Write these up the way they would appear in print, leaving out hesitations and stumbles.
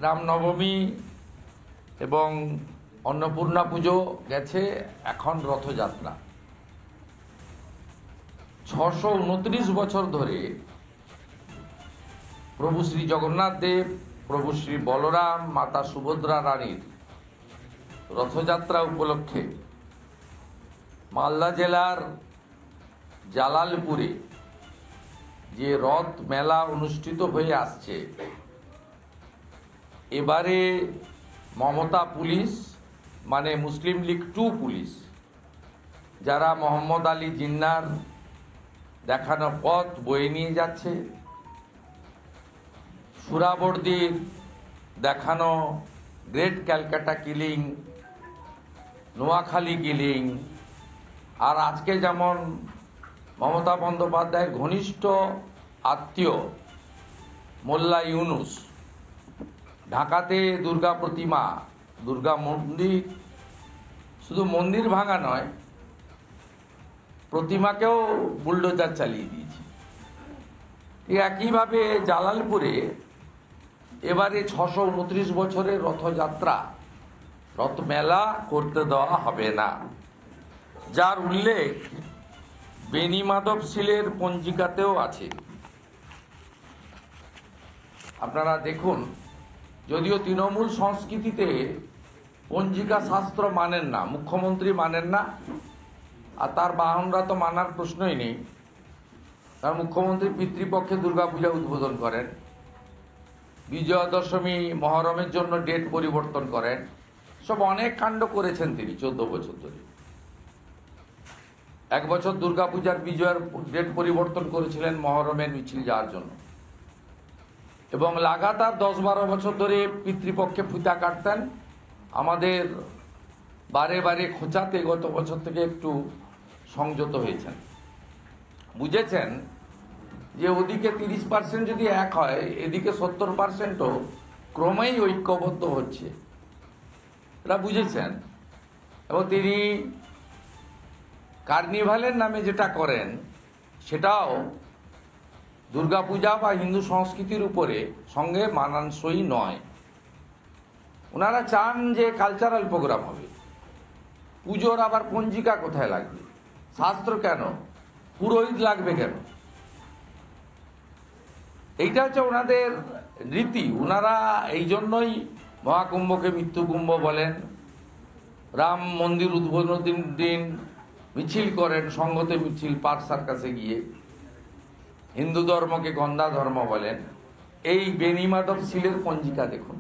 রামনবমী এবং অন্নপূর্ণা পুজো গেছে, এখন রথযাত্রা। 629 বছর ধরে প্রভু শ্রী জগন্নাথ দেব, প্রভু শ্রী বলরাম, মাতা সুভদ্রা রানীর রথযাত্রা উপলক্ষে মালদা জেলার জালালপুরে যে রথ মেলা অনুষ্ঠিত হয়ে আসছে, এবারে মমতা পুলিশ মানে মুসলিম লীগ 2 পুলিশ, যারা মোহাম্মদ আলী জিন্নার দেখানো পথ বয়ে নিয়ে যাচ্ছে, সুরাবর্দির দেখানো great Calcutta killing, Noakhali killing, আর আজকে যেমন মমতা বন্দ্যোপাধ্যায়ের ঘনিষ্ঠ আত্মীয় মোল্লা ইউনুস ঢাকাতে দুর্গা প্রতিমা, দুর্গা মন্দির, শুধু মন্দির ভাঙা নয়, প্রতিমাকেও বুলডোজার চালিয়ে দিয়েছে। ঠিক একইভাবে জালালপুরে এবারে 629 বছরের রথযাত্রা, রথমেলা করতে দেওয়া হবে না, যার উল্লেখ বেনি মাধব শীলের পঞ্জিকাতেও আছে। আপনারা দেখুন, যদিও তৃণমূল সংস্কৃতিতে পঞ্জিকা শাস্ত্র মানেন না, মুখ্যমন্ত্রী মানেন না, আর তার বাহনরা তো মানার প্রশ্নই নেই, কারণ মুখ্যমন্ত্রী পিতৃপক্ষে দুর্গাপূজা উদ্বোধন করেন, বিজয়া দশমী মহরমের জন্য ডেট পরিবর্তন করেন, সব অনেক কাণ্ড করেছেন তিনি 14 বছর ধরে। এক বছর দুর্গাপূজার বিজয়ার ডেট পরিবর্তন করেছিলেন মহরমের মিছিল যাওয়ার জন্য, এবং লাগাতার 10-12 বছর ধরে পিতৃপক্ষে ফিতা কাটতেন। আমাদের বারে বারে খোঁচাতে গত বছর থেকে একটু সংযত হয়েছেন, বুঝেছেন যে ওদিকে 30% যদি এক হয়, এদিকে 70%ও ক্রমেই ঐক্যবদ্ধ হচ্ছে, এটা বুঝেছেন। এবং তিনি কার্নিভালের নামে যেটা করেন, সেটাও দুর্গাপূজা বা হিন্দু সংস্কৃতির উপরে সঙ্গে মানানসই নয়। ওনারা চান যে কালচারাল প্রোগ্রাম হবে, পুজোর আবার পঞ্জিকা কোথায় লাগবে, শাস্ত্র কেন, পুরোহিত লাগবে কেন, এইটা হচ্ছে ওনাদের রীতি। ওনারা এই জন্যই মহাকুম্ভকে মৃত্যুকুম্ভ বলেন, রাম মন্দির উদ্বোধনের দিন মিছিল করেন, সঙ্গতে মিছিল, পার্ক সার্কাসে গিয়ে, হিন্দু ধর্মকে গন্ধা ধর্ম বলেন। এই বেনি মাধব শীলের পঞ্জিকা দেখুন,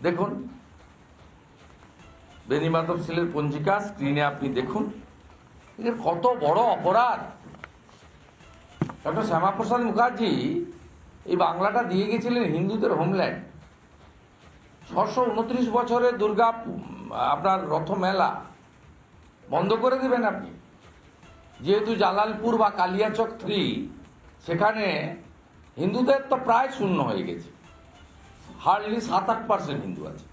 দেখুন বেনি মাধব শীলের পঞ্জিকা স্ক্রিনে আপনি দেখুন, এর কত বড় অপরাধ। ডক্টর শ্যামাপ্রসাদ মুখার্জি এই বাংলাটা দিয়ে গেছিলেন হিন্দুদের হোমল্যান্ড। 629 বছরের দুর্গা আপনার রথ মেলা বন্ধ করে দেবেন আপনি, যেহেতু জালালপুর বা কালিয়াচক 3 সেখানে হিন্দুদের তো প্রায় শূন্য হয়ে গেছে, হার্ডলি 7-8% হিন্দু আছে,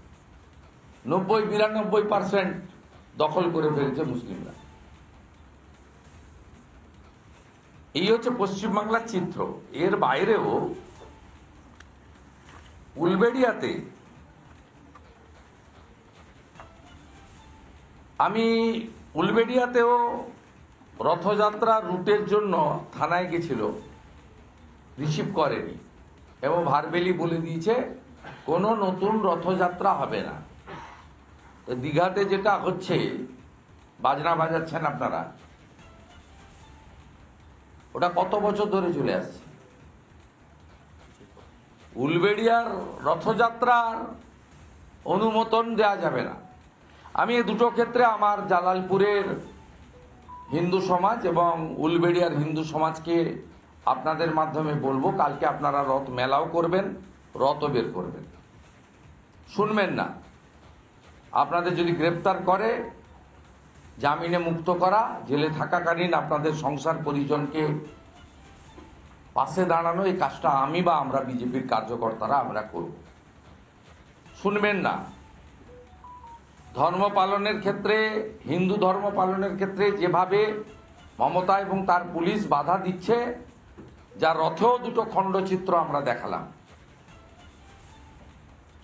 90-92% দখল করে ফেলেছে মুসলিমরা। এই হচ্ছে পশ্চিমবাংলার চিত্র। এর বাইরেও উলবেড়িয়াতে উলবেড়িয়াতেও রথযাত্রা রুটের জন্য থানায় গেছিল, রিসিভ করেনি, এবং ভারবেলি বলে দিয়েছে কোনো নতুন রথযাত্রা হবে না। তো দীঘাতে যেটা হচ্ছে, বাজনা বাজাচ্ছেন আপনারা, ওটা কত বছর ধরে চলে আসছে। উলবেড়িয়ার রথযাত্রার অনুমোদন দেওয়া যাবে না। আমি এই দুটো ক্ষেত্রে আমার জালালপুরের হিন্দু সমাজ এবং উলবেড়িয়ার হিন্দু সমাজকে আপনাদের মাধ্যমে বলবো, কালকে আপনারা রথ মেলাও করবেন, রথও বের করবেন, শুনবেন না। আপনাদের যদি গ্রেপ্তার করে, জামিনে মুক্ত করা, জেলে থাকাকালীন আপনাদের সংসার পরিজনকে পাশে দাঁড়ানো, এই কাজটা আমি বা আমরা বিজেপির কার্যকর্তারা আমরা করব। শুনবেন না। ধর্ম পালনের ক্ষেত্রে, হিন্দু ধর্ম পালনের ক্ষেত্রে যেভাবে মমতা এবং তার পুলিশ বাধা দিচ্ছে, যার রথেও দুটো খণ্ডচিত্র আমরা দেখালাম,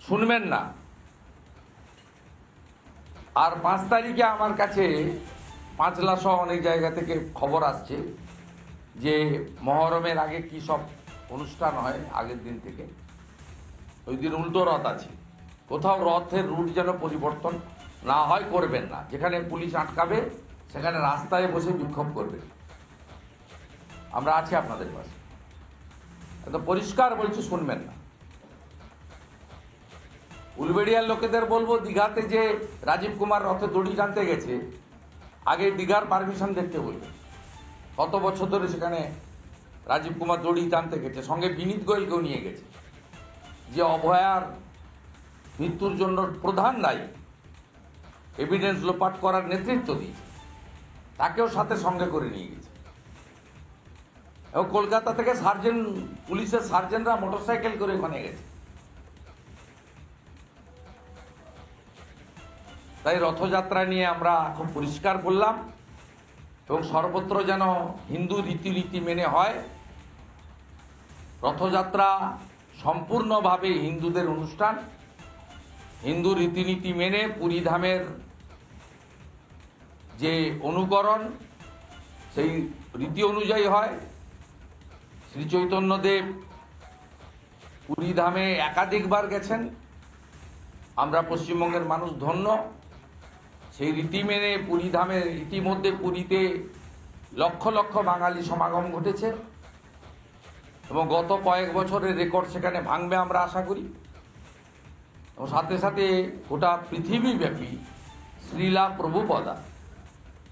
শুনবেন না। আর 5 তারিখে আমার কাছে পাঁচলা সহ অনেক জায়গা থেকে খবর আসছে যে মহরমের আগে কি সব অনুষ্ঠান হয় আগের দিন থেকে। ওই দিন উল্টো রথ আছে, কোথাও রথের রুট যেন পরিবর্তন না হয়, করবেন না। যেখানে পুলিশ আটকাবে সেখানে রাস্তায় বসে বিক্ষোভ করবে। আমরা আছি আপনাদের পাশে, একদম পরিষ্কার বলছি, শুনবেন না। উলবেড়িয়ার লোকেদের বলবো, দীঘাতে যে রাজীব কুমার রথে দড়ি টানতে গেছে, আগে দীঘার পারমিশন দেখতে বলবে। কত বছর ধরে সেখানে রাজীব কুমার দড়ি টানতে গেছে, সঙ্গে বিনীত গোয়েলকেও নিয়ে গেছে, যে অভয়ার মৃত্যুর জন্য প্রধান দায়ী, এভিডেন্স লোপাট করার নেতৃত্ব দিয়েছে, তাকেও সাথে সঙ্গে করে নিয়ে গেছে। এবং কলকাতা থেকে সার্জেন্ট, পুলিশের সার্জেন্টরা মোটরসাইকেল করে ওখানে গেছে। তাই রথযাত্রা নিয়ে আমরা খুব পরিষ্কার করলাম, এবং সর্বত্র যেন হিন্দু রীতিনীতি মেনে হয়। রথযাত্রা সম্পূর্ণভাবে হিন্দুদের অনুষ্ঠান, হিন্দু রীতিনীতি মেনে পুরীধামের যে অনুকরণ সেই রীতি অনুযায়ী হয়। শ্রী চৈতন্যদেব পুরীধামে একাধিকবার গেছেন, আমরা পশ্চিমবঙ্গের মানুষ ধন্য। সেই রীতি মেনে পুরীধামের ইতিমধ্যে পুরীতে লক্ষ লক্ষ বাঙালি সমাগম ঘটেছে, এবং গত কয়েক বছরের রেকর্ড সেখানে ভাঙবে আমরা আশা করি। এবং সাথে সাথে গোটা পৃথিবীব্যাপী শ্রীলা প্রভুপদা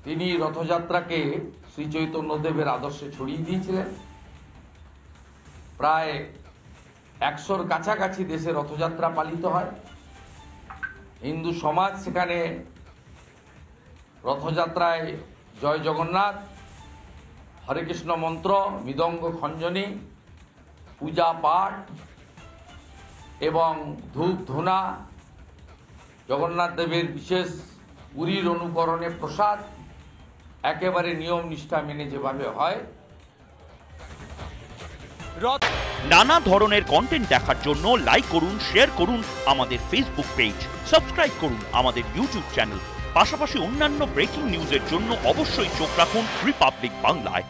তিনি রথযাত্রাকে শ্রী চৈতন্যদেবের আদর্শে ছড়িয়ে দিয়েছিলেন। প্রায় 100-র কাছাকাছি দেশে রথযাত্রা পালিত হয়। হিন্দু সমাজ সেখানে রথযাত্রায় জয় জগন্নাথ, হরে কৃষ্ণ মন্ত্র, মৃদঙ্গ খঞ্জনী, পূজা পাঠ এবং ধূপ ধুনা, জগন্নাথ দেবের বিশেষ পুরীর অনুকরণে প্রসাদ, একেবারে নিয়ম নিষ্ঠা মেনে যেভাবে হয়। নানা ধরনের কন্টেন্ট দেখার জন্য লাইক করুন, শেয়ার করুন আমাদের ফেসবুক পেজ, সাবস্ক্রাইব করুন আমাদের ইউটিউব চ্যানেল। পাশাপাশি অন্যান্য ব্রেকিং নিউজের জন্য অবশ্যই চোখ রাখুন রিপাবলিক বাংলায়।